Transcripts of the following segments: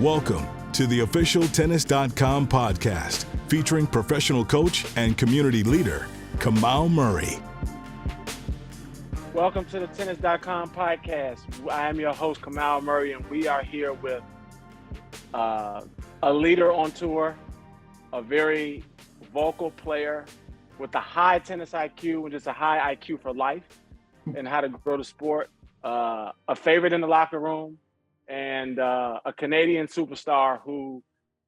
Welcome to the official Tennis.com podcast featuring professional coach and community leader, Kamau Murray. Welcome to the Tennis.com podcast. I am your host, Kamau Murray, and we are here with a leader on tour, a very vocal player with a high tennis IQ and just a high IQ for life and how to grow the sport, a favorite in the locker room, and a Canadian superstar who,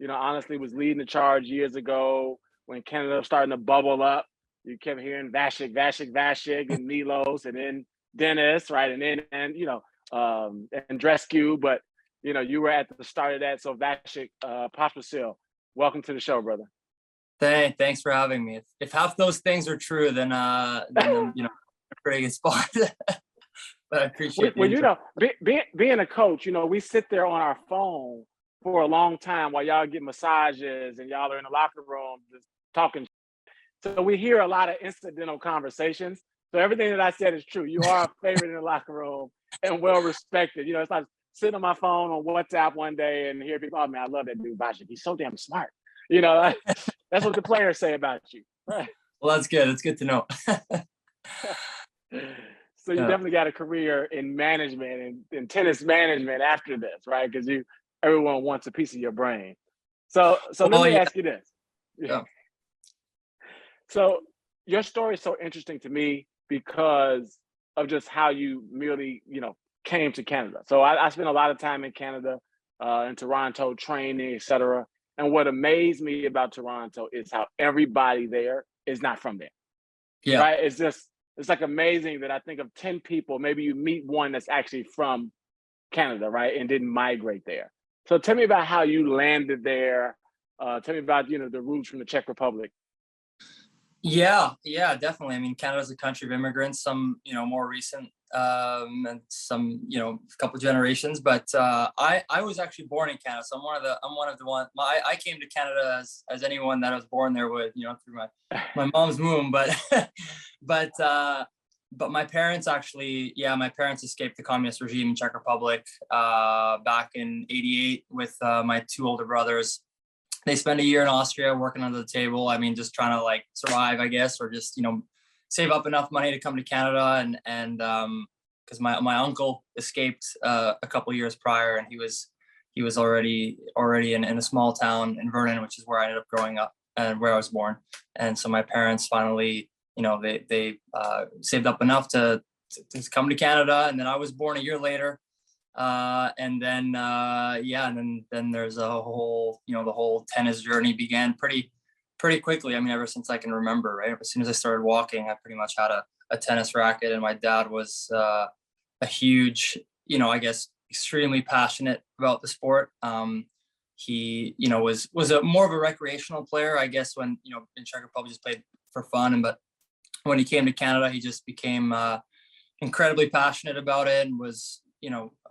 honestly was leading the charge years ago when Canada was starting to bubble up. You kept hearing Vasek, and Milos, and then Dennis, right? And then, Andrescu, but, you were at the start of that. So Vasek Pospisil, welcome to the show, brother. Thanks for having me. If half those things are true, then I'm, a pretty good spot. But I appreciate it. Being a coach, we sit there on our phone for a long time while y'all get massages and y'all are in the locker room just talking. So we hear a lot of incidental conversations. So everything that I said is true. You are a favorite in the locker room and well respected. It's like sitting on my phone on WhatsApp one day and hear people, oh man, I love that dude Vasek. He's so damn smart. That's what the players say about you. Well, that's good. It's good to know. So you definitely got a career in management and in tennis management after this, right? Because everyone wants a piece of your brain. So let me ask you this. Yeah. So your story is so interesting to me because of just how you merely, came to Canada. So I spent a lot of time in Canada, in Toronto, training, et cetera. And what amazed me about Toronto is how everybody there is not from there. Yeah. Right? It's like amazing that I think of 10 people, maybe you meet one that's actually from Canada, right? And didn't migrate there. So tell me about how you landed there. Tell me about, the roots from the Czech Republic. Yeah, definitely. I mean, Canada's a country of immigrants, some, more recent, and some, a couple generations, but I was actually born in Canada. So I'm one of the ones, I came to Canada as anyone that was born there would, through my mom's womb, but, but my parents actually, my parents escaped the communist regime in Czech Republic, back in '88 with, my two older brothers. They spent a year in Austria working under the table. I mean, just trying to survive, I guess, or just, save up enough money to come to Canada. And because my uncle escaped a couple of years prior, and he was already in a small town in Vernon, which is where I ended up growing up and where I was born. And so my parents finally, they saved up enough to come to Canada. And then I was born a year later. And then there's a whole, the whole tennis journey began pretty quickly. I mean, ever since I can remember, right? As soon as I started walking, I pretty much had a tennis racket, and my dad was, a huge, I guess, extremely passionate about the sport. He, was a more of a recreational player, I guess, when, in Czech Republic just played for fun. But when he came to Canada, he just became, incredibly passionate about it and was,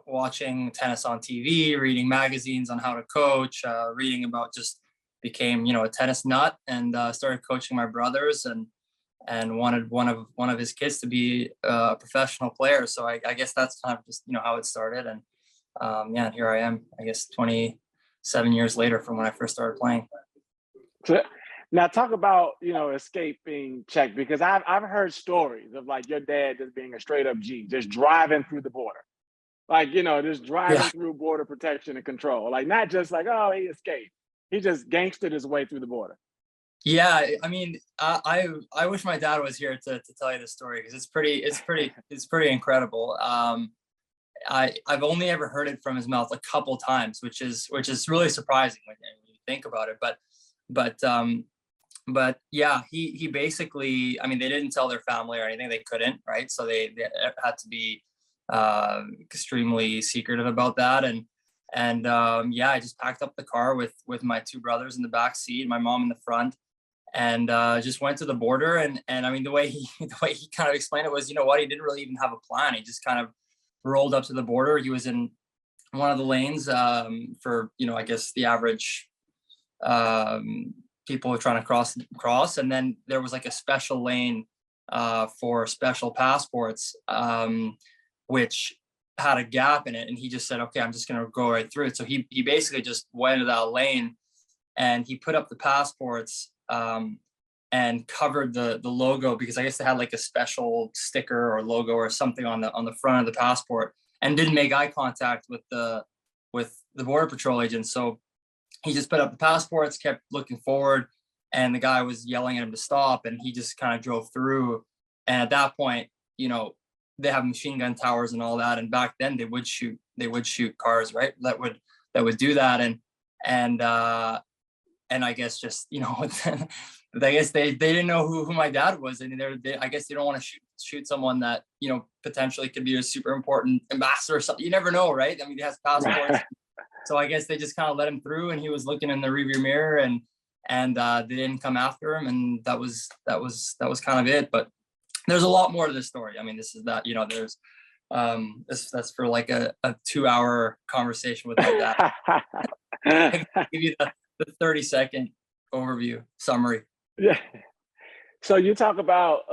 watching tennis on TV, reading magazines on how to coach, reading about, just became, a tennis nut, and started coaching my brothers and wanted one of his kids to be a professional player. So I guess that's kind of just, how it started. And here I am, I guess 27 years later from when I first started playing. Now talk about, escaping Czech, because I've heard stories of your dad just being a straight up G, just driving through the border. Just driving through border protection and control. Not just oh, he escaped. He just gangstered his way through the border. Yeah, I mean, I wish my dad was here to tell you the story, because it's pretty incredible. I've only ever heard it from his mouth a couple times, which is really surprising when you think about it. But yeah, he basically, I mean, they didn't tell their family or anything. They couldn't, right? So they had to be extremely secretive about that. And I just packed up the car with my two brothers in the back seat, my mom in the front, and just went to the border. And I mean, the way he kind of explained it was, he didn't really even have a plan. He just kind of rolled up to the border. He was in one of the lanes for, I guess the average people who are trying to cross. And then there was a special lane for special passports, which had a gap in it, and he just said, okay, I'm just going to go right through it. So he basically just went into that lane, and he put up the passports and covered the logo, because I guess they had like a special sticker or logo or something on the front of the passport, and didn't make eye contact with the Border Patrol agent. So he just put up the passports, kept looking forward, and the guy was yelling at him to stop, and he just kind of drove through. And at that point, they have machine gun towers and all that, and back then they would shoot cars, right? That would do that. And I guess just I guess they didn't know who my dad was, and I guess they don't want to shoot someone that potentially could be a super important ambassador or something. You never know, right? I mean, he has passports. So I guess they just kind of let him through, and he was looking in the rearview mirror, and they didn't come after him, and that was kind of it. But there's a lot more to this story. I mean, this is that, there's that's for like a 2-hour conversation with my dad. I can give you the 30-second overview summary. Yeah. So you talk about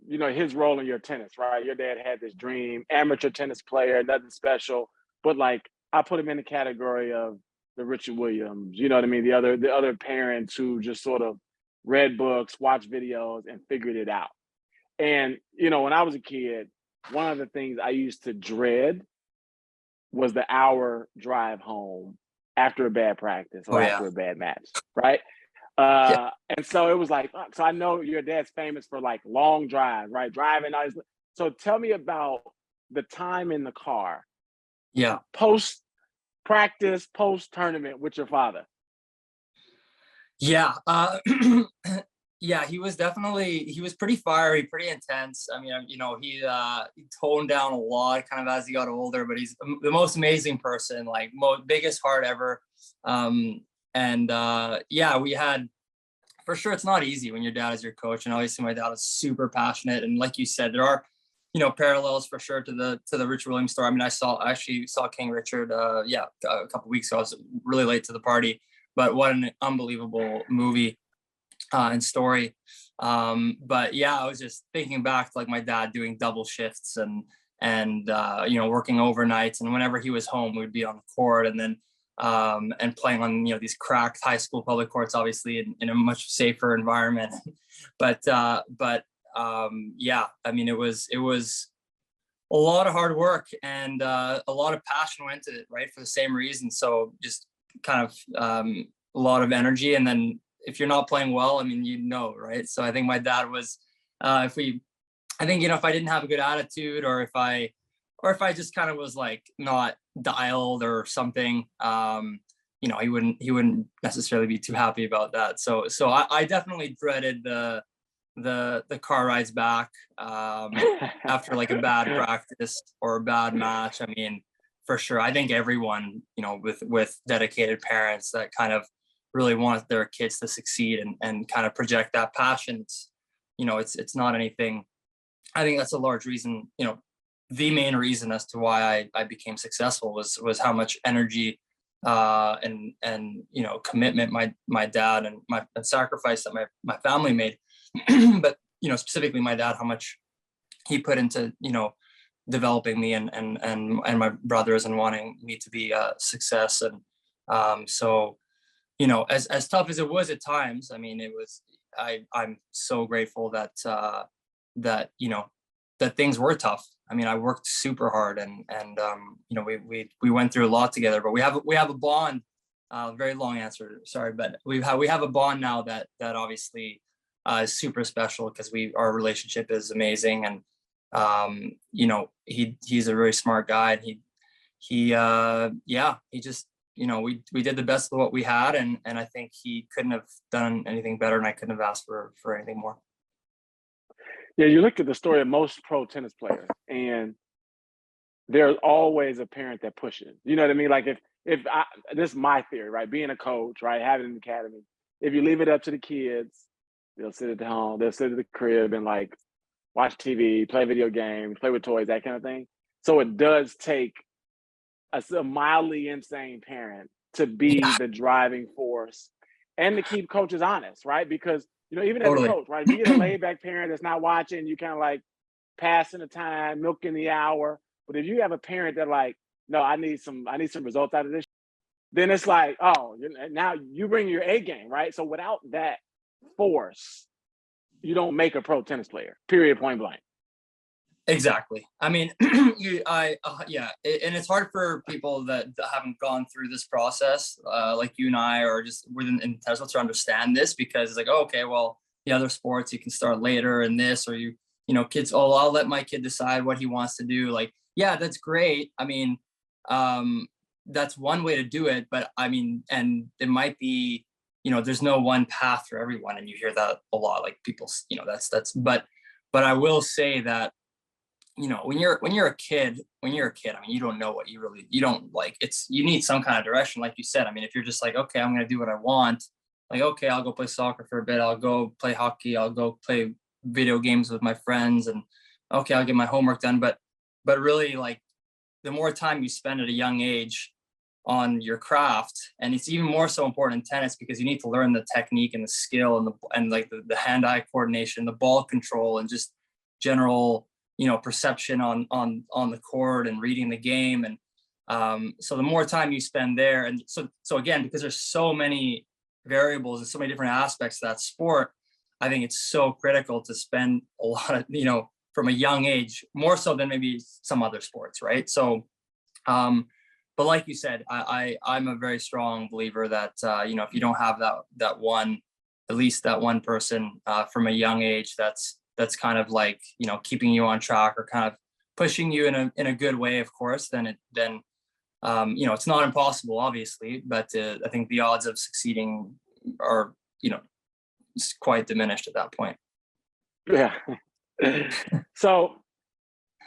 his role in your tennis, right? Your dad had this dream, amateur tennis player, nothing special, but like I put him in the category of the Richard Williams, you know what I mean? The other parents who just sort of read books, watched videos, and figured it out. And when I was a kid, one of the things I used to dread was the hour drive home after a bad practice or after a bad match, right? And so it was like, so I know your dad's famous for like long drives, right? Driving. So tell me about the time in the car. Yeah. Post practice, post tournament with your father. Yeah. Yeah, he was pretty fiery, pretty intense. I mean, he toned down a lot kind of as he got older, but he's the most amazing person, like biggest heart ever. We had, for sure, it's not easy when your dad is your coach, and obviously my dad is super passionate. And like you said, there are, parallels for sure to the Richard Williams story. I mean, I actually saw King Richard, a couple weeks ago. I was really late to the party, but what an unbelievable movie and story. But yeah, I was just thinking back to like my dad doing double shifts and working overnights, and whenever he was home, we'd be on the court, and then and playing on these cracked high school public courts, obviously in a much safer environment. but I mean, it was a lot of hard work, and a lot of passion went into it, right, for the same reason. So just kind of a lot of energy, and then if you're not playing well, I mean, right? So I think my dad was, if I didn't have a good attitude, or if I just kind of was like not dialed or something, he wouldn't necessarily be too happy about that. So I definitely dreaded the car rides back after like a bad practice or a bad match. I mean, for sure. I think everyone, with dedicated parents that kind of really want their kids to succeed and kind of project that passion. It's not anything. I think that's a large reason, the main reason as to why I became successful was how much energy and commitment my dad and sacrifice that my family made. But specifically my dad, how much he put into developing me and my brothers and wanting me to be a success. And as tough as it was at times, I mean, it was, I'm so grateful that that things were tough. I mean, I worked super hard, and we went through a lot together, but we have a bond. Very long answer, sorry, but we have a bond now that obviously is super special, because our relationship is amazing. And he's a very smart guy, and he just we did the best of what we had, and I think he couldn't have done anything better, and I couldn't have asked for anything more. Yeah, you look at the story of most pro tennis players, and there's always a parent that pushes. You know what I mean? Like if this is my theory, right? Being a coach, right? Having an academy, if you leave it up to the kids, they'll sit at home, they'll sit at the crib and like watch TV, play video games, play with toys, that kind of thing. So it does take a mildly insane parent to be the driving force and to keep coaches honest, right? Because even as a coach, right? If you get a laid back parent that's not watching, you kind of like passing the time, milking the hour. But if you have a parent that like, no, I need some results out of this, then it's like, oh, now you bring your A game, right? So without that force, you don't make a pro tennis player, period, point blank. Exactly. I mean, yeah, and it's hard for people that haven't gone through this process, like you and I, or just within in tennis, to understand this, because it's like, oh, okay, well, the other sports you can start later, and this, or you know, kids, oh, I'll let my kid decide what he wants to do. Like, yeah, that's great. I mean, that's one way to do it, but I mean, and it might be, you know, there's no one path for everyone, and you hear that a lot, like people, you know, but I will say that, you know, when you're a kid, I mean, you don't know what you don't like. You need some kind of direction, like you said. I mean, if you're just like, okay, I'm going to do what I want, like, okay, I'll go play soccer for a bit, I'll go play hockey, I'll go play video games with my friends, and okay, I'll get my homework done. But really, like, the more time you spend at a young age on your craft, and it's even more so important in tennis, because you need to learn the technique and the skill and the hand-eye coordination, the ball control, and just general, you know, perception on the court and reading the game. And so the more time you spend there, and so again, because there's so many variables and so many different aspects of that sport, I think it's so critical to spend a lot of, you know, from a young age, more so than maybe some other sports, right? So but like you said, I'm a very strong believer that you know, if you don't have that one, at least that one person from a young age that's kind of like, you know, keeping you on track, or kind of pushing you in a good way, of course, then you know, it's not impossible, obviously, but I think the odds of succeeding are, you know, quite diminished at that point. Yeah. So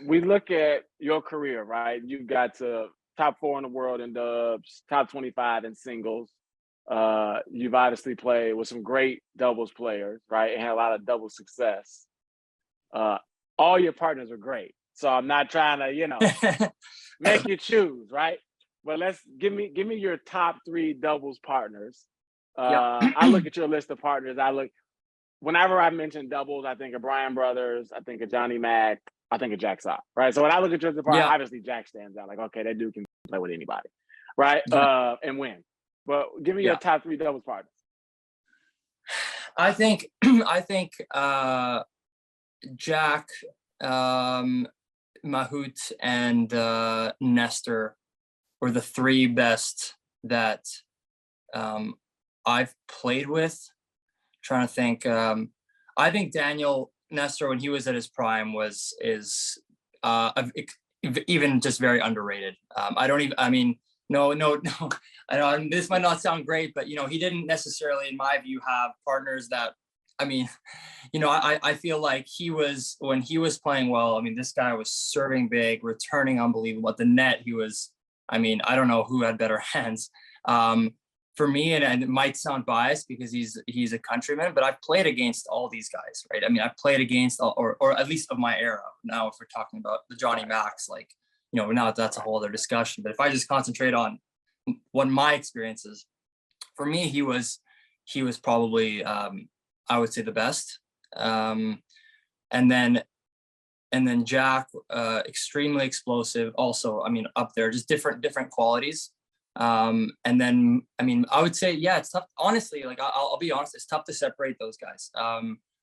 we look at your career, right? You got to top 4 in the world in dubs, top 25 in singles. You've obviously played with some great doubles players, right? And had a lot of double success. All your partners are great. So I'm not trying to, you know, make you choose, right? But give me your top 3 doubles partners. I look at your list of partners. Whenever I mention doubles, I think of Brian Brothers, I think of Johnny Mack, I think of Jack Sock, right? So when I look at your partner, obviously Jack stands out. Like, okay, that dude can play with anybody, right? And win. But give me your top 3 doubles partners. I think Jack, Mahut, and Nestor were the 3 best that I've played with. Trying to think. I think Daniel Nestor, when he was at his prime, is even just very underrated. No. I know this might not sound great, but, you know, he didn't necessarily, in my view, have partners that, I mean, you know, I feel like when he was playing well, I mean, this guy was serving big, returning unbelievable. At the net, he was, I mean, I don't know who had better hands. For me, and it might sound biased because he's a countryman, but I've played against all these guys, right? I mean, I've played against or at least of my era. Now, if we're talking about the Johnny Macks, like, you know, now that's a whole other discussion. But if I just concentrate on what my experiences, for me, he was probably, I would say, the best. And then Jack, extremely explosive. Also, I mean, up there, just different qualities. And then, I mean, I would say, yeah, it's tough. Honestly, like, I'll be honest, it's tough to separate those guys.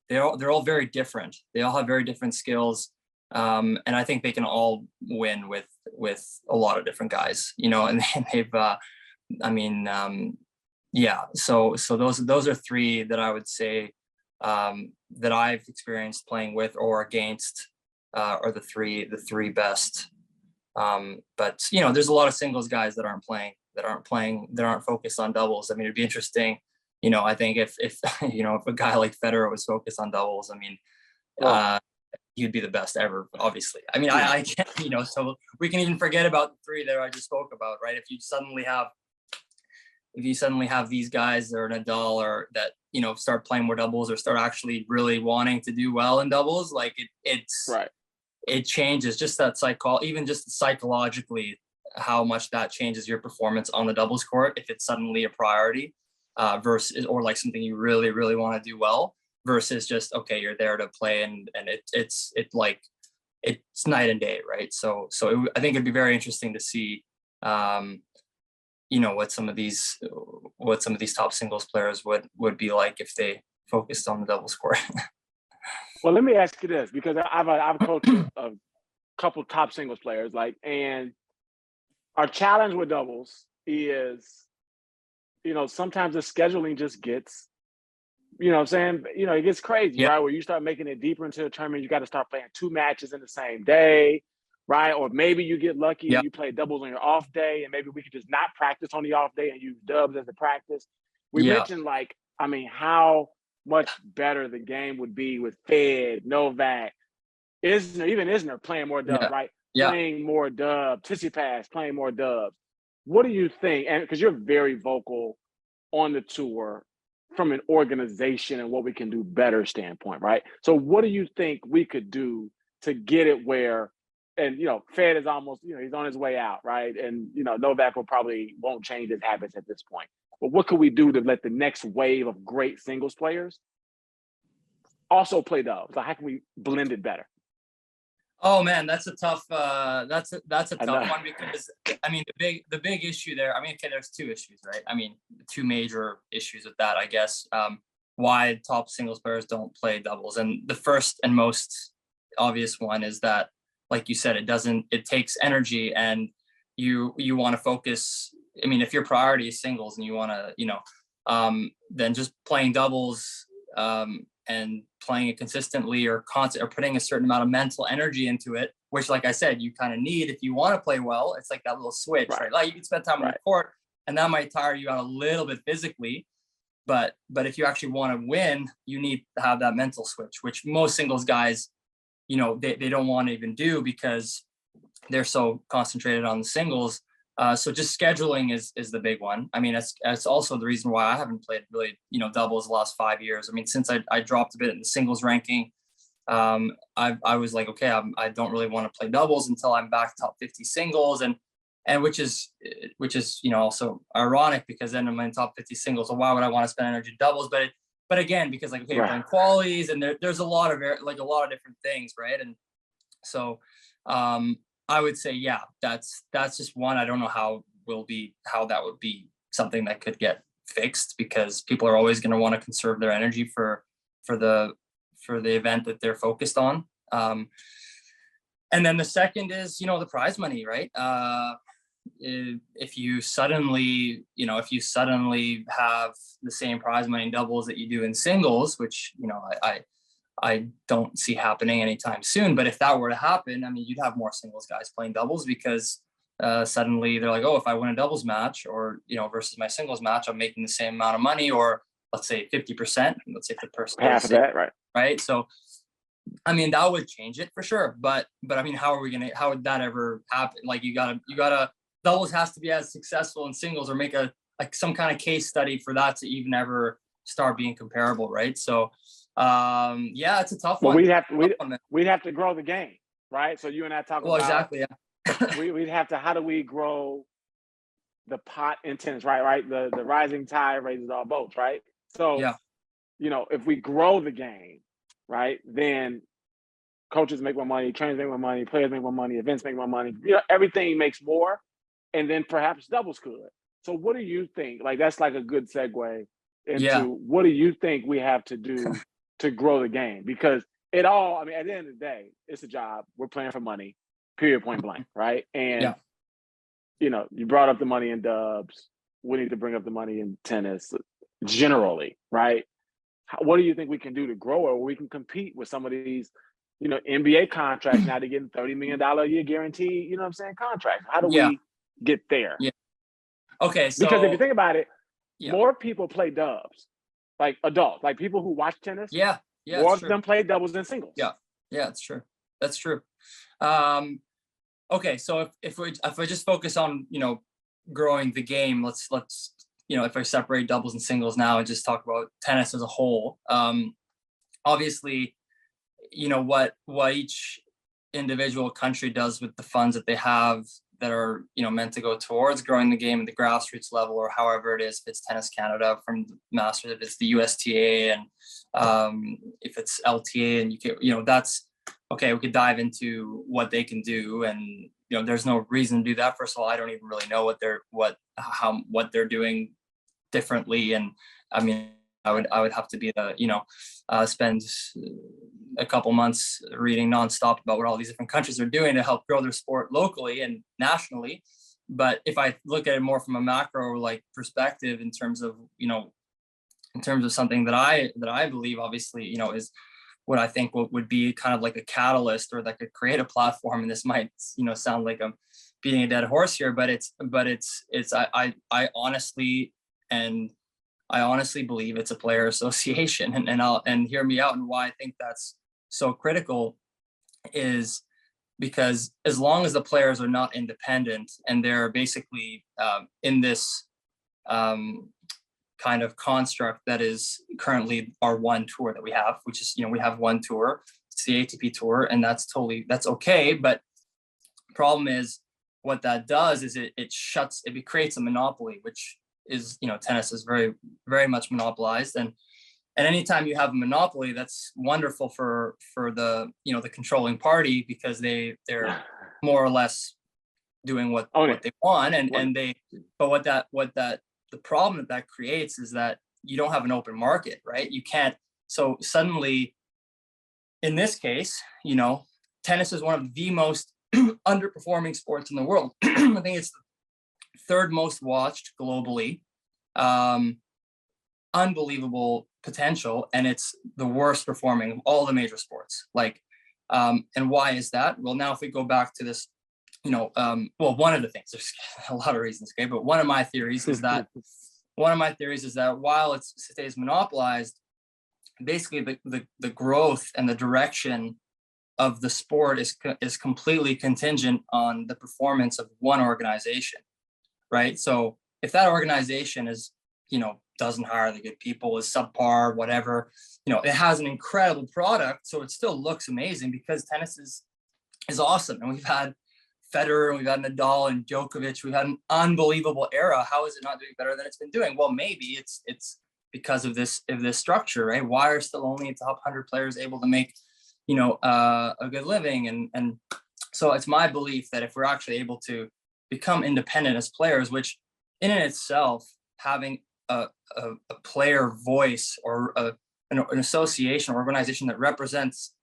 They're all very different. They all have very different skills. And I think they can all win with a lot of different guys, you know, and they've, yeah. So those are 3 that I would say, that I've experienced playing with or against, are the three best. But, you know, there's a lot of singles guys that aren't focused on doubles. I mean, it'd be interesting, you know, I think if you know, if a guy like Federer was focused on doubles, I mean, he'd be the best ever, obviously. I mean, I can't, you know, so we can even forget about the 3 that I just spoke about, right? If you suddenly have these guys or Nadal, or that, you know, start playing more doubles, or start actually really wanting to do well in doubles, like it's right. It changes just that even just psychologically, how much that changes your performance on the doubles court if it's suddenly a priority, versus, or like something you really, really want to do well, versus just, okay, you're there to play, and it's like, it's night and day, right? So I think it'd be very interesting to see, what some of these top singles players would be like if they focused on the doubles court. Well, let me ask you this, because I've coached a couple top singles players, and our challenge with doubles is, sometimes the scheduling just gets, what I'm saying, it gets crazy, right? Where you start making it deeper into the tournament, you got to start playing 2 matches in the same day, right? Or maybe you get lucky and you play doubles on your off day, and maybe we could just not practice on the off day and use dubs as a practice. We mentioned how much better the game would be with Fed, Novak, Isner playing more dubs, right? Playing more dubs, Tsitsipas playing more dubs. What do you think? And because you're very vocal on the tour from an organization and what we can do better standpoint, right? So what do you think we could do to get it where, and Fed is almost, he's on his way out, right? And Novak won't change his habits at this point. But what could we do to let the next wave of great singles players also play doubles? How can we blend it better? Oh man, that's a tough one, because the big issue there. There's 2 issues, right? 2 major issues with that, I guess. Why top singles players don't play doubles, and the first and most obvious one is that, like you said, it takes energy, and you want to focus. If your priority is singles and you want to, then just playing doubles and playing it consistently or putting a certain amount of mental energy into it, which, like I said, you kind of need if you want to play well. It's like that little switch, right? Like you can spend time on the court, and that might tire you out a little bit physically, but if you actually want to win, you need to have that mental switch, which most singles guys, they don't want to even do because they're so concentrated on the singles. So just scheduling is the big one. That's also the reason why I haven't played really, doubles the last 5 years. Since I dropped a bit in the singles ranking, I was like, okay, I don't really want to play doubles until I'm back top 50 singles, and which is also ironic, because then I'm in top 50 singles. So why would I want to spend energy doubles? But again, because you're playing qualies, and there's a lot of different things, right? And so I would say, that's just one. I don't know how that would be something that could get fixed, because people are always going to want to conserve their energy for the event that they're focused on. And then the second is, the prize money, right? If you suddenly have the same prize money in doubles that you do in singles, which, I don't see happening anytime soon. But if that were to happen, you'd have more singles guys playing doubles, because suddenly they're like, oh, if I win a doubles match, or, versus my singles match, I'm making the same amount of money, or let's say 50%, let's say if the person half of that, right? So, that would change it for sure. But how would that ever happen? Like you gotta doubles has to be as successful in singles, or make some kind of case study for that to even ever start being comparable, right? So it's a tough one. We'd have to grow the game, right? So you and I talk about exactly, we'd have to, how do we grow the pot in tennis, right? The rising tide raises all boats, right? So if we grow the game, right, then coaches make more money, trainers make more money, players make more money, events make more money, everything makes more, and then perhaps doubles could. So what do you think? That's a good segue into what do you think we have to do to grow the game? Because it all, at the end of the day, it's a job. We're playing for money, period, point blank, right? And, you brought up the money in dubs. We need to bring up the money in tennis generally, right? What do you think we can do to grow it, where we can compete with some of these, NBA contracts now? They're getting $30 million a year guaranteed, contracts. How do we get there? Yeah. Okay, so because if you think about it, more people play dubs, like adults, like people who watch tennis. More of them play doubles than singles. It's true. That's true. Okay, so if I just focus on growing the game, let's if I separate doubles and singles now and just talk about tennis as a whole. Obviously, what each individual country does with the funds that they have that are meant to go towards growing the game at the grassroots level, or however it is, if it's Tennis Canada from the Masters, if it's the USTA, and if it's LTA and UK, okay, we could dive into what they can do, and there's no reason to do that. First of all, I don't even really know what they're doing differently, and I mean, I would have to be spend a couple months reading nonstop about what all these different countries are doing to help grow their sport locally and nationally. But if I look at it more from a macro perspective, in terms of something that I believe, obviously, is what I think would be kind of like a catalyst, or that could create a platform. And this might, sound like I'm beating a dead horse here, but I honestly believe it's a player association, and hear me out. And why I think that's so critical is because as long as the players are not independent, and they're basically in this kind of construct that is currently our one tour that we have, which is, we have one tour, it's the ATP tour, and that's okay. But problem is, what that does is it creates a monopoly, which is, tennis is very, very much monopolized. And anytime you have a monopoly, that's wonderful for the, the controlling party, because they're more or less doing what they want. But the problem that creates is that you don't have an open market, right? You can't. So suddenly, in this case, tennis is one of the most underperforming sports in the world. I think it's the third most watched globally. Unbelievable potential, and it's the worst performing of all the major sports. And why is that? Well, now if we go back to this, one of the things, there's a lot of reasons, okay, but one of my theories is that while it stays monopolized, basically the growth and the direction of the sport is completely contingent on the performance of one organization, right? So if that organization is, doesn't hire the good people, is subpar, whatever, it has an incredible product, so it still looks amazing, because tennis is awesome. And we've had Federer, and we've had Nadal and Djokovic. We've had an unbelievable era. How is it not doing better than it's been doing? Well, maybe it's because of this structure, right? Why are still only the top 100 players able to make, a good living? And so it's my belief that if we're actually able to become independent as players, which in itself, having a player voice, or an association or organization that represents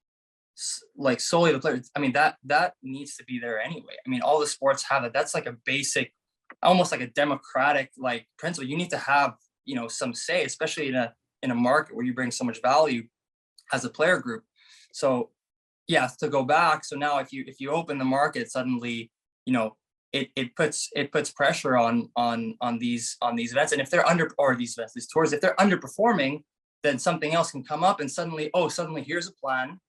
solely the players, I mean, that needs to be there anyway. I mean, all the sports have it. That's like a basic, almost like a democratic principle. You need to have, some say, especially in a market where you bring so much value as a player group. So yeah, to go back, so now if you open the market, suddenly, it puts pressure on these events. And if they're these tours, if they're underperforming, then something else can come up, and suddenly here's a plan,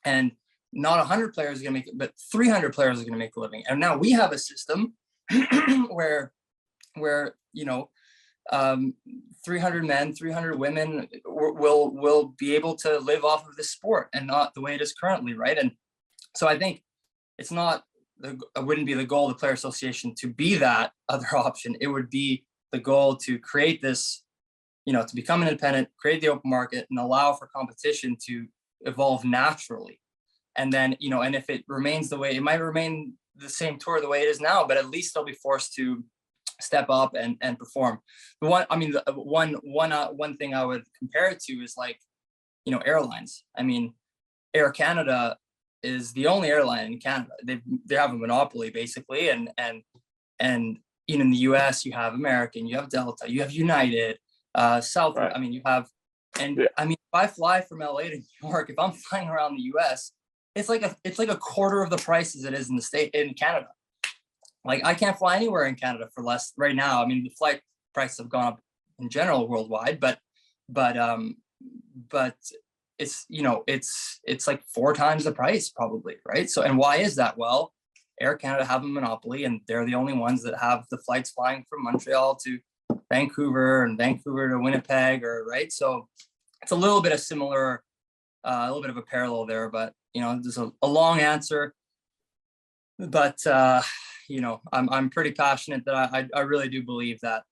and not 100 players are going to make it, but 300 players are going to make a living. And now we have a system where 300 men, 300 women will be able to live off of this sport, and not the way it is currently, right? And so I think it wouldn't be the goal of the Player Association to be that other option. It would be the goal to create this, to become an independent, create the open market, and allow for competition to evolve naturally. And then, and if it remains the way, it might remain the same tour the way it is now, but at least they'll be forced to step up and perform. One thing I would compare it to is airlines. I mean, Air Canada is the only airline in Canada. They have a monopoly basically, and in the US you have American, you have Delta, you have United, South. Right. I mean, you have, I mean, if I fly from LA to New York, if I'm flying around the US, it's like a quarter of the price as it is in Canada. I can't fly anywhere in Canada for less right now. I mean, the flight prices have gone up in general worldwide, but it's, it's like 4 times the price probably, right? So, and why is that? Well, Air Canada have a monopoly, and they're the only ones that have the flights flying from Montreal to Vancouver and Vancouver to Winnipeg, right? So it's a little bit of similar, a little bit of a parallel there, but, there's a long answer, but, I'm pretty passionate that I really do believe that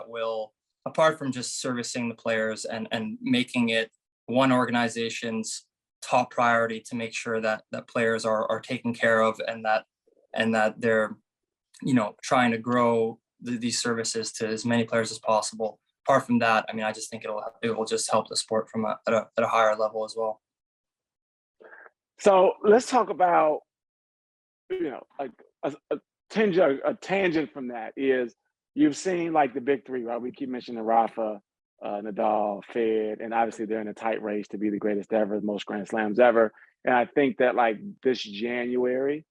will, apart from just servicing the players and making it one organization's top priority to make sure that players are taken care of, and that they're, trying to grow these services to as many players as possible. Apart from that, I mean, I just think it will just help the sport from at a higher level as well. So let's talk about, like a tangent from that is, you've seen like the big three, right? We keep mentioning Rafa, Nadal, Fed, and obviously they're in a tight race to be the greatest ever, the most Grand Slams ever. And I think that like this January,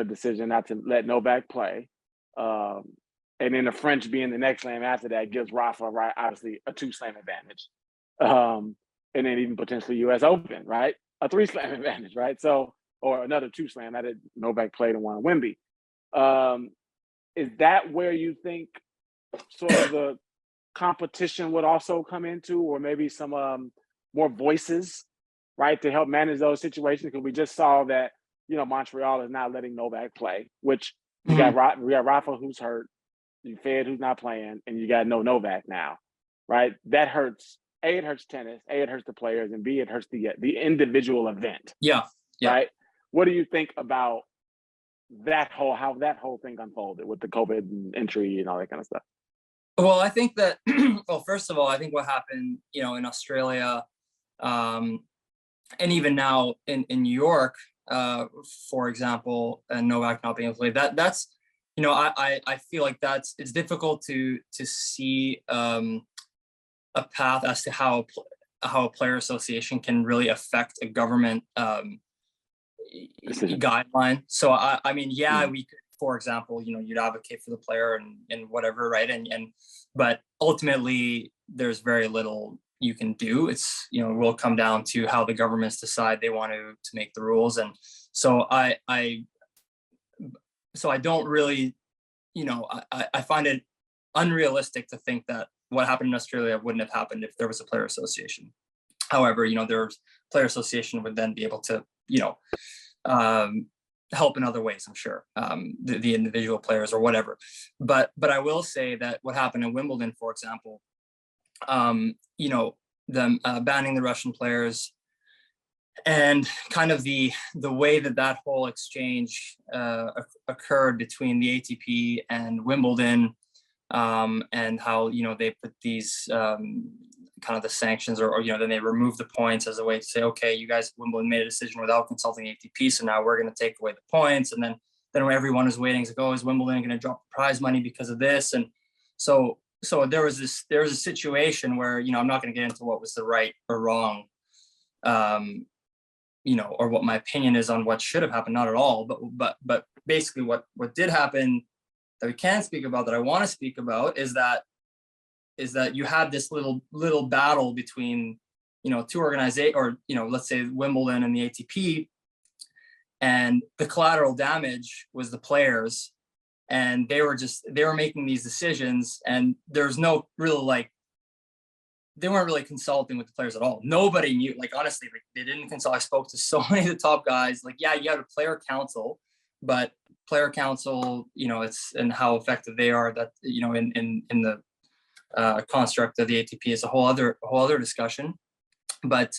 decision not to let Novak play, and then the French being the next slam after that gives Rafa, right, obviously a 2-slam advantage, and then even potentially U.S. Open, right, a 3-slam advantage, right? So, or another 2-slam that Novak played and won Wemby. Is that where you think sort of the competition would also come into, or maybe some more voices, right, to help manage those situations? Because we just saw that, Montreal is not letting Novak play, which we got Rafa who's hurt, you Fed who's not playing, and you got no Novak now, right? That hurts. A, it hurts tennis. A, it hurts the players, and B, it hurts the individual event. Yeah. Right. What do you think about how that whole thing unfolded with the COVID entry and all that kind of stuff? Well, I think that, well, first of all, I think what happened, in Australia, and even now in New York, for example, and Novak not being able to play, that's, I feel like it's difficult to see a path as to how a player association can really affect a government guideline. So I mean, we could, for example, you'd advocate for the player and whatever, right? But ultimately there's very little you can do. It's, will come down to how the governments decide they want to make the rules. And so I don't really, I find it unrealistic to think that what happened in Australia wouldn't have happened if there was a player association. However, there's player association would then be able to, help in other ways, I'm sure, the individual players or whatever. But I will say that what happened in Wimbledon, for example, them banning the Russian players, and kind of the way that whole exchange occurred between the ATP and Wimbledon, and how they put these kind of the sanctions, or then they remove the points as a way to say, okay, you guys, Wimbledon made a decision without consulting ATP, so now we're going to take away the points. And then everyone is waiting to go, is Wimbledon going to drop prize money because of this? And so there was a situation where, I'm not going to get into what was the right or wrong, or what my opinion is on what should have happened, not at all, but basically what did happen that we can speak about, that I want to speak about, is that you had this little battle between, two organizations, or, let's say Wimbledon and the ATP, and the collateral damage was the players, and they were making these decisions, and there's no real, they weren't really consulting with the players at all. Nobody knew, honestly, they didn't consult. I spoke to so many of the top guys, you had a player council, but player council, it's, and how effective they are, that, in the construct of the ATP is a whole other discussion. But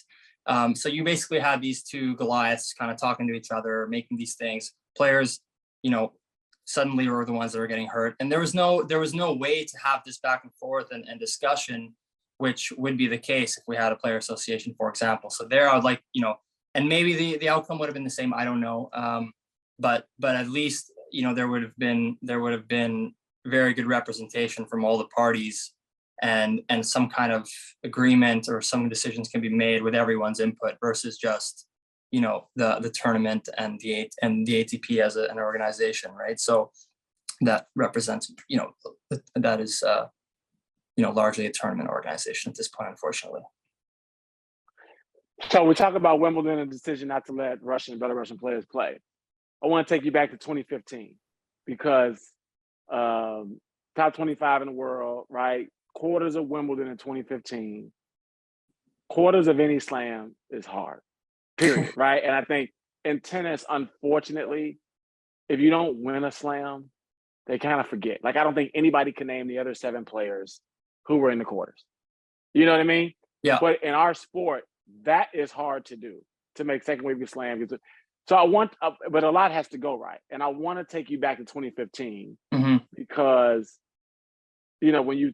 so you basically had these two Goliaths kind of talking to each other, making these things. Players, suddenly were the ones that are getting hurt, and there was no way to have this back and forth and discussion, which would be the case if we had a player association, for example. So there, I would like, and maybe the outcome would have been the same. I don't know, but at least there would have been very good representation from all the parties, and some kind of agreement, or some decisions can be made with everyone's input, versus just the tournament and the ATP as an organization, right? So that represents that is largely a tournament organization at this point, unfortunately. So we talk about Wimbledon and the decision not to let Russian and Belarusian players play. I want to take you back to 2015, because top 25 in the world, right? Quarters of Wimbledon in 2015, quarters of any slam is hard, period, right? And I think in tennis, unfortunately, if you don't win a slam, they kind of forget. I don't think anybody can name the other 7 players who were in the quarters. You know what I mean? Yeah. But in our sport, that is hard to do. to make second wave slam. So I want, but a lot has to go right. And I want to take you back to 2015 because, when you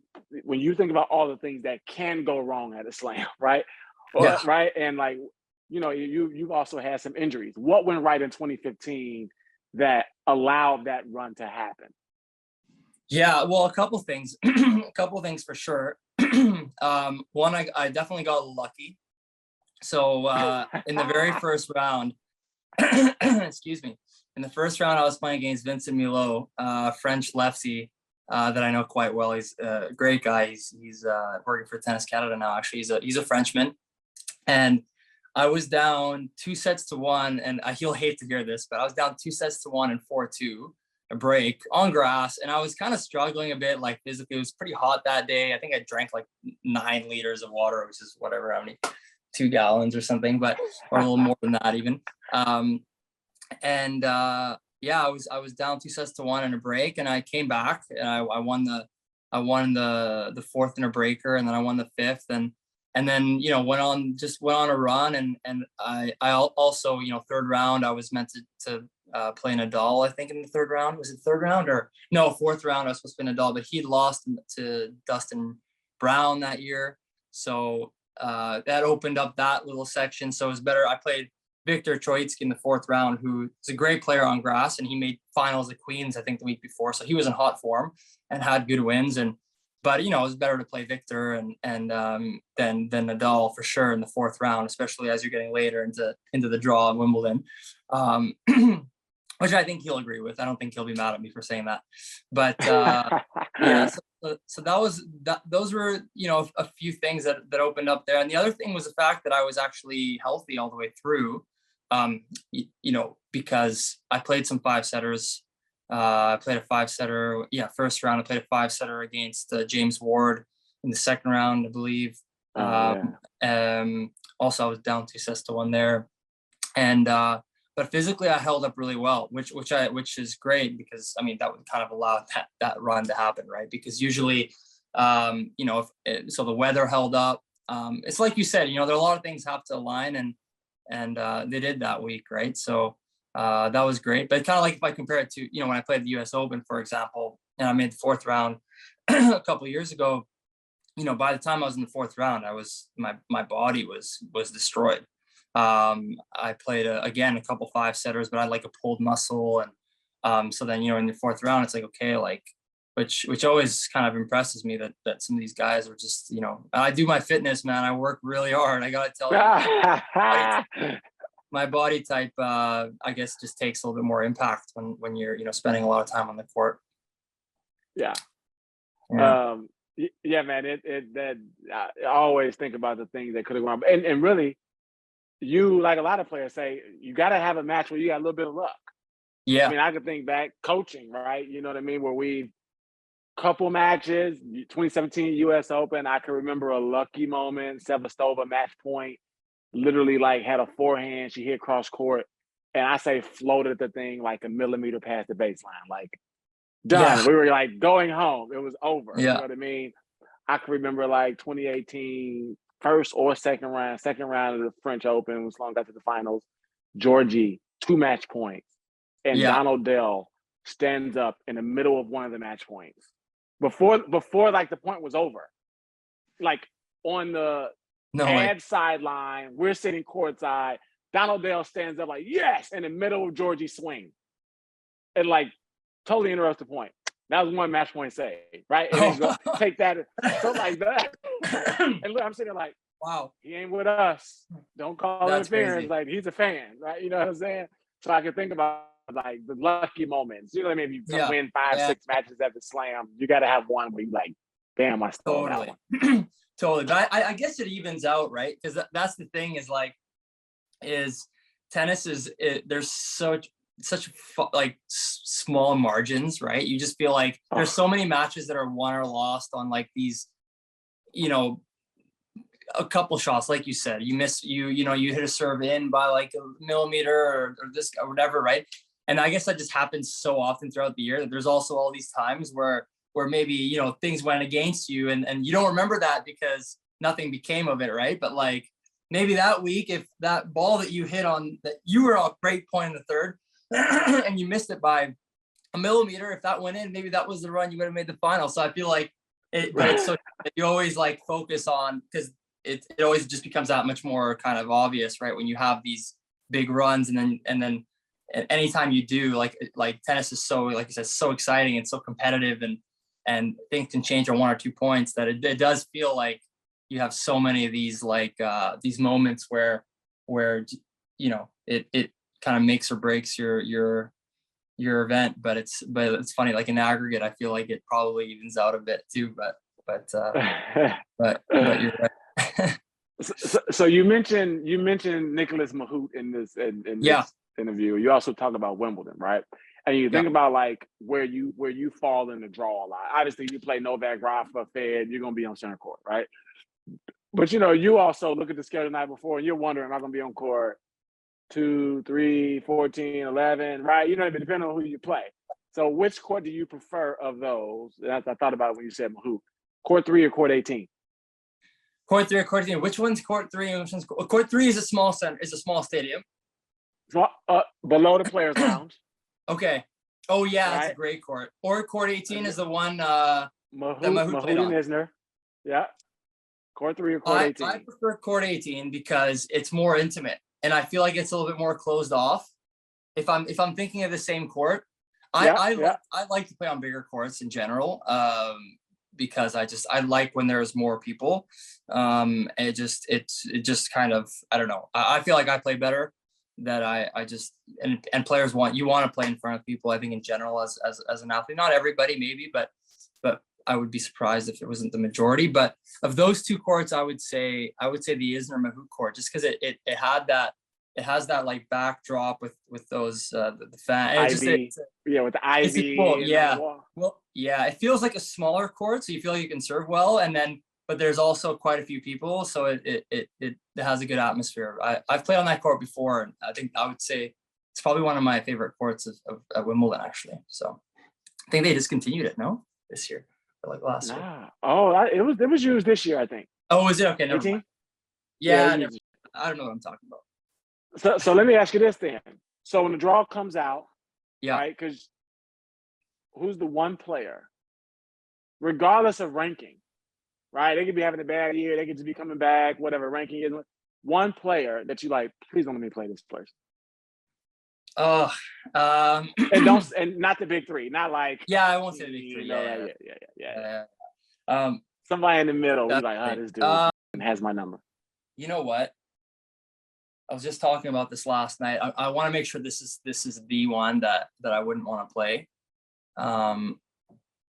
think about all the things that can go wrong at a slam, right? Right. And like, you've also had some injuries. What went right in 2015 that allowed that run to happen? Yeah, well, a couple things for sure. One, I definitely got lucky. So in the very first round, excuse me, in the first round, I was playing against Vincent Milot, French lefty that I know quite well. He's a great guy. He's working for Tennis Canada now. Actually, he's a Frenchman, and I was down 2-1, and he'll hate to hear this, but I was down 2-1 and 4-2. A break on grass, and I was kind of struggling a bit, like physically. It was pretty hot that day. I think I drank like 9 liters of water, which is whatever, how many, 2 gallons or something, but or a little more than that even. Yeah, I was down 2-1 in a break, and I came back, and I won the fourth in a breaker, and then I won the fifth, and then went on a run, and I also third round I was meant to play Nadal, I think, in the third round. Was it third round or no, fourth round? I was supposed to play Nadal, but he'd lost to Dustin Brown that year. So that opened up that little section. So it was better. I played Viktor Troitsky in the fourth round, who is a great player on grass, and he made finals at Queens, I think, the week before. So he was in hot form and had good wins. But it was better to play Viktor and than Nadal for sure in the fourth round, especially as you're getting later into the draw at Wimbledon. Which I think he'll agree with. I don't think he'll be mad at me for saying that. But yeah, so those were a few things that opened up there. And the other thing was the fact that I was actually healthy all the way through. Because I played some 5-setters. I played a 5-setter. Yeah, first round I played a 5-setter against James Ward in the second round, I believe. Also, I was down 2-1 there, and but physically I held up really well, which is great, because that would kind of allow that run to happen, right? Because usually, so the weather held up. It's like you said, there are a lot of things have to align, and they did that week, right? So that was great. But kind of like if I compare it to when I played the U.S. Open, for example, and I made the fourth round a couple of years ago. By the time I was in the fourth round, my body was destroyed. I played again a couple 5-setters, but I had like a pulled muscle, and so then in the fourth round it's like, okay, like which always kind of impresses me that some of these guys are just I do my fitness, man. I work really hard. I gotta tell you, my body type I guess just takes a little bit more impact when you're spending a lot of time on the court. Yeah. Yeah, man. I always think about the things that could have gone, and really, you, like a lot of players say, you got to have a match where you got a little bit of luck. Yeah. I could think back coaching, right? You know what I mean? Where we couple matches, 2017 U.S. Open. I can remember a lucky moment. Sevastova match point, literally like had a forehand. She hit cross court, and I say floated the thing like a millimeter past the baseline, like done. Yeah. We were like going home. It was over. Yeah. You know what I mean? I can remember like 2018 first or second round of the French Open, was long after the finals. Georgie, 2 match points, and Donald Dell stands up in the middle of one of the match points before like the point was over, like on the ad sideline. We're sitting courtside. Donald Dell stands up like, yes, in the middle of Georgie's swing, and like totally interrupts the point. That was 1 match point save, right? And then go, take that, so like that. And look, I'm sitting there like, wow, he ain't with us. Don't call interference. Like, he's a fan, right? You know what I'm saying? So I can think about like the lucky moments. You know what I mean? If you win 5-6 matches at the slam, you got to have one where you like, damn, I stole that one. Totally. But I guess it evens out, right? Because that's the thing is tennis there's such like small margins, right? You just feel like there's so many matches that are won or lost on like these, a couple shots, like you said, you miss, you hit a serve in by like a millimeter or this or whatever, right? And I guess that just happens so often throughout the year that there's also all these times where maybe things went against you and you don't remember that because nothing became of it, right? But like maybe that week, if that ball that you hit on, that you were on great point in the third and you missed it by a millimeter, if that went in, maybe that was the run you would have made the final. So I feel like but it's so you always like focus on, because it always just becomes that much more kind of obvious, right? When you have these big runs, and then anytime you do, like tennis is so, like you said, so exciting and so competitive, and things can change on 1 or 2 points, that it does feel like you have so many of these these moments where it kind of makes or breaks your event. But it's funny, like in aggregate, I feel like it probably evens out a bit too, but you're right. So you mentioned Nicholas Mahut in this interview. You also talk about Wimbledon, right? And you think about like where you fall in the draw a lot. Obviously, you play Novak, Rafa, Fed, you're gonna be on center court, right? But you also look at the schedule the night before, and you're wondering, am I gonna be on court 2, 3, 14, 11, right? Depending on who you play. So which court do you prefer of those? I thought about it when you said Mahut. Court 3 or court 18? Court 3 or court 18. Which one's court 3 and which one's court 3 is a small stadium. So, below the players' lounge. Okay. Oh yeah, that's a great court. Or court 18 is the one that Mahut played on. And Isner. Yeah. Court 3 or court 18? I prefer court 18 because it's more intimate, and I feel like it's a little bit more closed off. If I'm thinking of the same court, I like to play on bigger courts in general, because I like when there's more people. It just kind of, I don't know. I feel like I play better. That I just and players want to play in front of people. I think in general as an athlete, not everybody maybe, but I would be surprised if it wasn't the majority. But of those 2 courts, I would say the Isner Mahut court, just because it has that like backdrop with those the fan. With the ivy. Cool. Yeah. Well, yeah, it feels like a smaller court, so you feel like you can serve well, but there's also quite a few people, so it has a good atmosphere. I've played on that court before, and I would say it's probably one of my favorite courts of Wimbledon, actually. So I think they discontinued it, this year, or like last year. Oh, it was used this year, I think. Oh, was it? Okay, never mind. Yeah, I don't know what I'm talking about. So let me ask you this then. So when the draw comes out, right? Because who's the one player, regardless of ranking? Right, they could be having a bad year. They could just be coming back, whatever ranking is. One player that you like, please don't let me play this place. Oh, and not the big 3, not like. Yeah, I won't say the big 3. Yeah. Somebody in the middle. Who's like, this dude has my number. You know what? I was just talking about this last night. I want to make sure this is the one that I wouldn't want to play.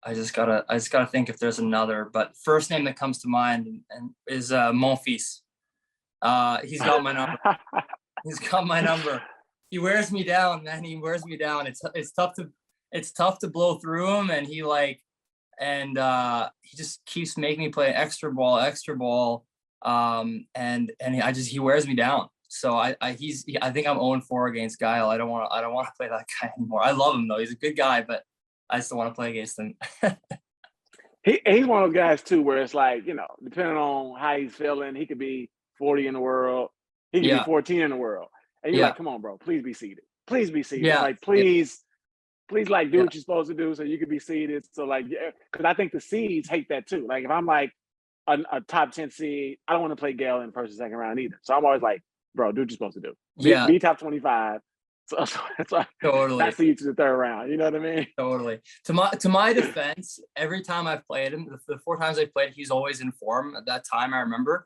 I just gotta think if there's another, but first name that comes to mind and is Monfils. He's got my number. He's got my number. He wears me down, man. He wears me down. It's tough to blow through him, and he just keeps making me play extra ball, and he wears me down. So I think I'm 0-4 against Guile. I don't want to play that guy anymore. I love him though. He's a good guy, but I just don't want to play against him. He's one of those guys too, where it's like, depending on how he's feeling, he could be 40 in the world, he could be 14 in the world, and you're like, come on, bro, please be seated. Please be seated. Yeah. Like, please, like, do what you're supposed to do so you can be seated. So like, because I think the seeds hate that too. Like if I'm like a top 10 seed, I don't want to play Gale in first or second round either. So I'm always like, bro, do what you're supposed to do. Be top 25. So it's like totally. That's you to the third round. You know what I mean? Totally. To my defense, every time I've played him, the 4 times I played, he's always in form. At that time, I remember.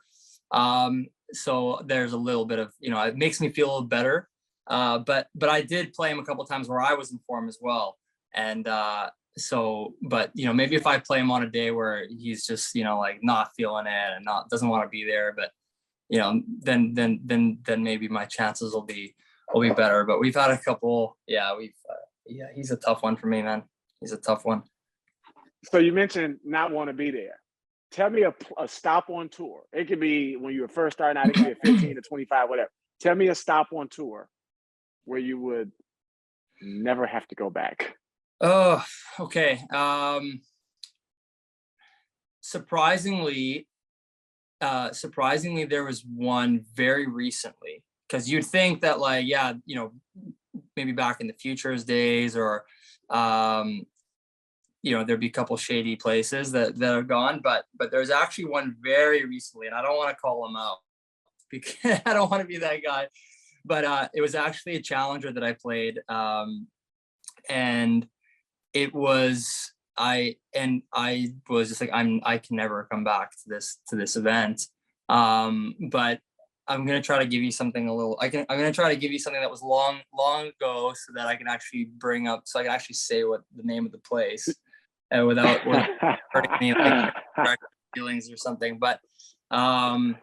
So there's a little bit of, it makes me feel a little better. But I did play him a couple of times where I was in form as well. And but maybe if I play him on a day where he's just like not feeling it and doesn't want to be there, but then maybe my chances will be better. But we've had a couple. He's a tough one for me, man. He's a tough one. So you mentioned not want to be there. Tell me a stop on tour. It could be when you were first starting out. It could be 15 to 25, whatever. Tell me a stop on tour where you would never have to go back. Oh, okay. Surprisingly, surprisingly, there was one very recently, because you'd think that like, yeah, you know, maybe back in the futures days or, you know, there'd be a couple shady places that are gone, but there's actually one very recently, and I don't want to call them out because I don't want to be that guy, but it was actually a challenger that I played, and it was I was just like, I can never come back to this event, but I'm gonna try to give you something I'm gonna try to give you something that was long ago, so that I can actually so I can actually say what the name of the place, without hurting any like feelings or something. But I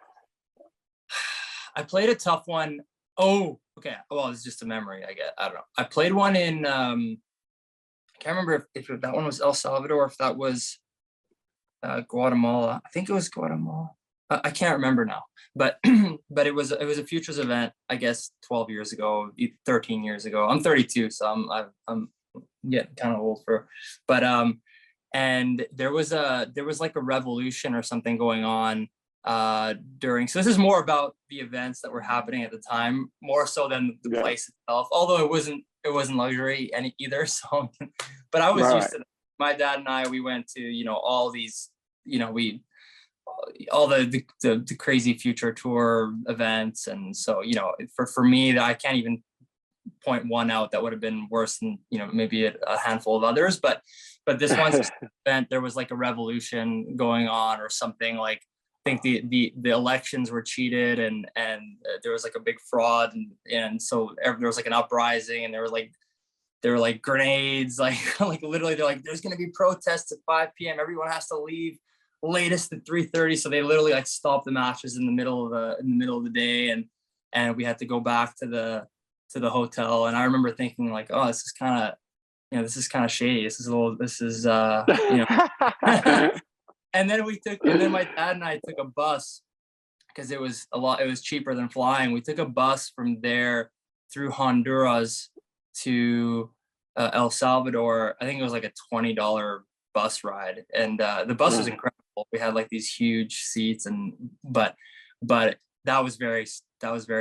played a tough one. Oh, okay. Well, it's just a memory. I don't know. I played one in I can't remember if that one was El Salvador, or if that was Guatemala. I think it was Guatemala. I can't remember now, but but it was a futures event, I guess 12 years ago, 13 years ago. I'm 32, so I'm getting kind of old but and there was like a revolution or something going on during. So this is more about the events that were happening at the time, more so than the place itself. Although it wasn't luxury either. So, but I was used to that. My dad and I, we went to, you know, all these, you know, all the crazy future tour events, and so, you know, for me, that I can't even point one out that would have been worse than, you know, maybe a handful of others, but this one's event, there was like a revolution going on or something. Like, I think the elections were cheated, and there was like a big fraud, and so there was like an uprising, and there were like grenades, like like literally they're like, there's going to be protests at 5 p.m. Everyone has to leave latest at 3:30. So they literally like stopped the matches in the middle of the day, and we had to go back to the hotel. And I remember thinking like, oh, this is kind of shady. This is you know. And then my dad and I took a bus, because it was cheaper than flying. We took a bus from there through Honduras to El Salvador. I think it was like a $20 bus ride, and the bus was incredible. We had like these huge seats, but that was very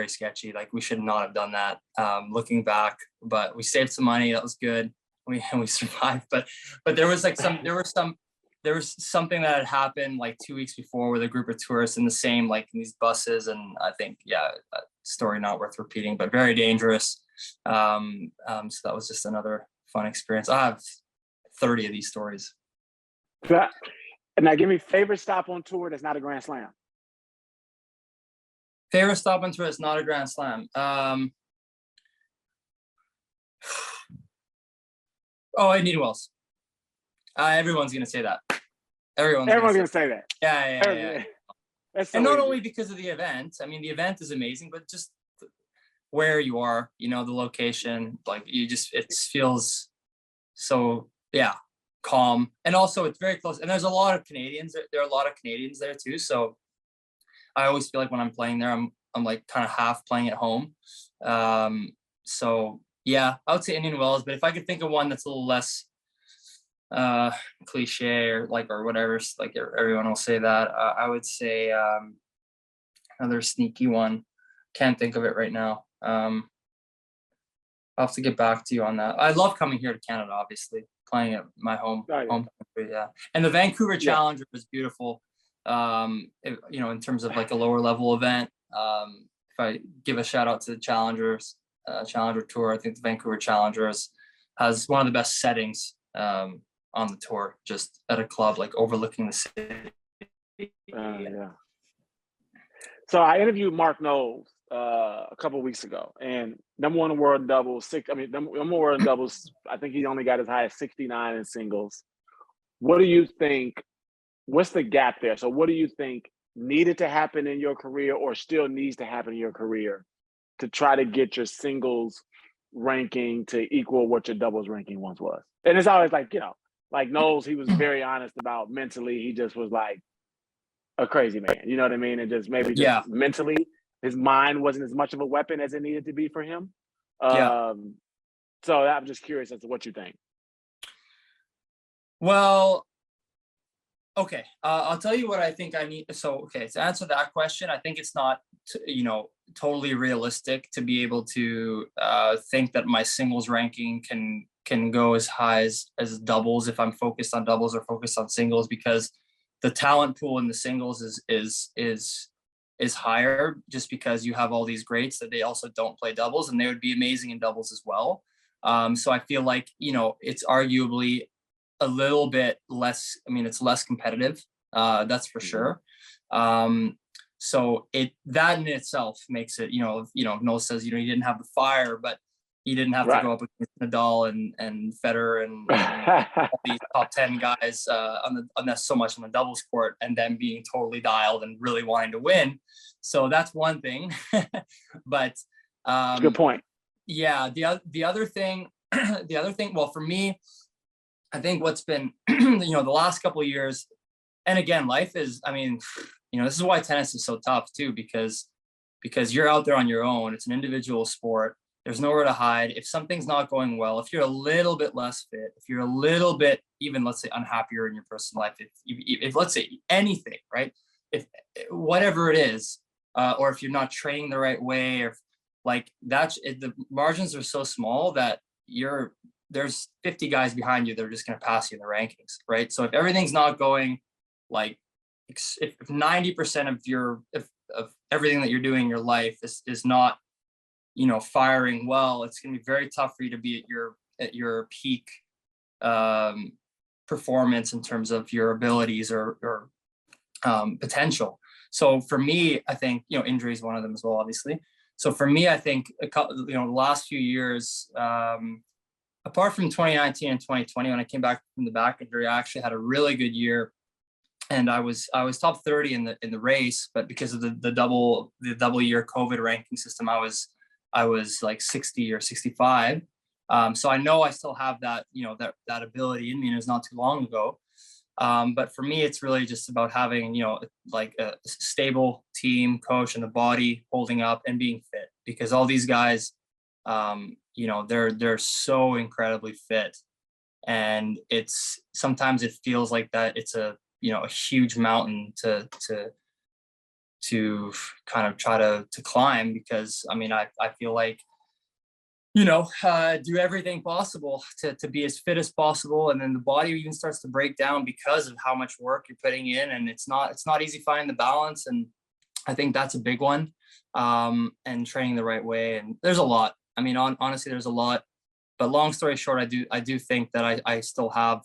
sketchy. Like, we should not have done that, looking back, but we saved some money. That was good. We survived, but there was something that had happened like 2 weeks before with a group of tourists in these buses. And I think, a story not worth repeating, but very dangerous. So that was just another fun experience. I have 30 of these stories. Now, give me favorite stop on tour that's not a Grand Slam. Favorite stop on tour that's not a Grand Slam. Indian Wells. Everyone's gonna say that. Everyone's gonna say that. Yeah. That's so, and not easy. Only because of the event. I mean, the event is amazing, but just where you are, you know, the location, like it feels so, calm. And also it's very close. And there's a lot of Canadians. There are a lot of Canadians there too. So I always feel like when I'm playing there, I'm like kind of half playing at home. So yeah, I would say Indian Wells, but if I could think of one that's a little less cliche or whatever, like everyone will say that, I would say another sneaky one. Can't think of it right now. I'll have to get back to you on that. I love coming here to Canada, obviously, playing at my home country, and the Vancouver Challenger was beautiful. In terms of like a lower level event, if I give a shout out to the Challenger Tour, I think the Vancouver Challenger has one of the best settings on the tour, just at a club like overlooking the city. So I interviewed Mark Knowles a couple of weeks ago, and number one in world in doubles. Number one world in doubles. I think he only got as high as 69 in singles. What do you think? What's the gap there? So what do you think needed to happen in your career, or still needs to happen in your career, to try to get your singles ranking to equal what your doubles ranking once was? And it's always like, like Knowles, he was very honest about mentally. He just was like a crazy man. You know what I mean? And just maybe mentally, his mind wasn't as much of a weapon as it needed to be for him. So I'm just curious as to what you think. Well, Okay, I'll tell you what I think I need. So, okay, to answer that question, I think it's not, totally realistic to be able to think that my singles ranking can go as high as doubles if I'm focused on doubles or focused on singles, because the talent pool in the singles is higher, just because you have all these greats that they also don't play doubles, and they would be amazing in doubles as well. So I feel like, it's arguably a little bit less. I mean, it's less competitive. That's for sure. So that in itself makes it, Noah says, he didn't have the fire, but he didn't have to go up against Nadal and Federer and all these top 10 guys on so much on the doubles court, and then being totally dialed and really wanting to win. So that's one thing. But good point. Yeah, the other thing, well, for me, I think what's been, the last couple of years, and again, life is, this is why tennis is so tough too, because you're out there on your own. It's an individual sport. There's nowhere to hide. If something's not going well, if you're a little bit less fit, if you're a little bit, even let's say, unhappier in your personal life, if let's say anything, right? If whatever it is, or if you're not training the right way, or the margins are so small that there's 50 guys behind you that are just going to pass you in the rankings, right? So if everything's not going, like, if 90% of everything that you're doing in your life is not, firing well, it's going to be very tough for you to be at your peak performance in terms of your abilities or potential. So for me, I think, injury is one of them as well, obviously. So for me, I think the last few years, apart from 2019 and 2020, when I came back from the back injury, I actually had a really good year, and I was top 30 in the race. But because of the double year COVID ranking system, I was like 60 or 65. So I know I still have that, that ability in me, and it was not too long ago. But for me, it's really just about having, like a stable team, coach, and the body holding up and being fit, because all these guys, they're so incredibly fit, and sometimes it feels like that it's a huge mountain to kind of try to climb, because I feel like, do everything possible to be as fit as possible, and then the body even starts to break down because of how much work you're putting in, and it's not easy finding the balance. And I think that's a big one, and training the right way. And there's a lot. Honestly, there's a lot. But long story short, I do think that I still have,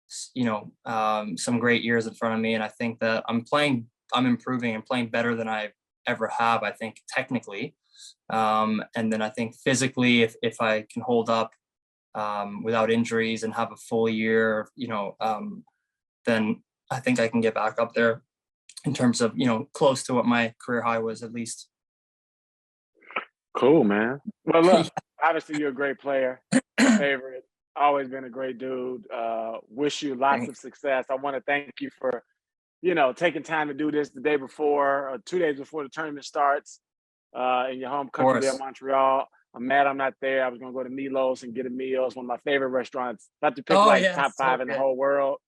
some great years in front of me, and I think that I'm improving and playing better than I ever have, I think, technically. And then I think physically, if I can hold up without injuries and have a full year, then I think I can get back up there in terms of, close to what my career high was, at least. Cool, man. Well, look, obviously you're a great player, favorite, always been a great dude. Wish you lots of success. I want to thank you for, taking time to do this the day before, or 2 days before the tournament starts, in your home country there, Montreal. I'm mad I'm not there. I was going to go to Milo's and get a meal. It's one of my favorite restaurants. Not to pick top five in the whole world.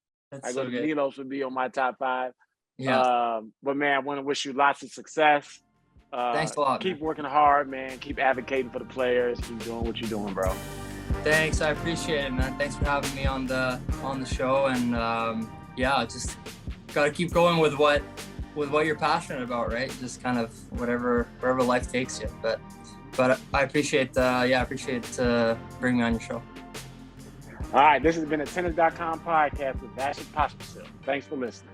I go to Milo's would be on my top 5. Yeah. But man, I want to wish you lots of success. Thanks a lot. Keep working hard, man. Keep advocating for the players. Keep doing what you're doing, bro. Thanks. I appreciate it, man. Thanks for having me on the show. And just got to keep going with what you're passionate about, right? Just kind of wherever life takes you. But I appreciate bringing me on your show. All right, this has been a Tennis.com podcast with Vasek Pospisil. Thanks for listening.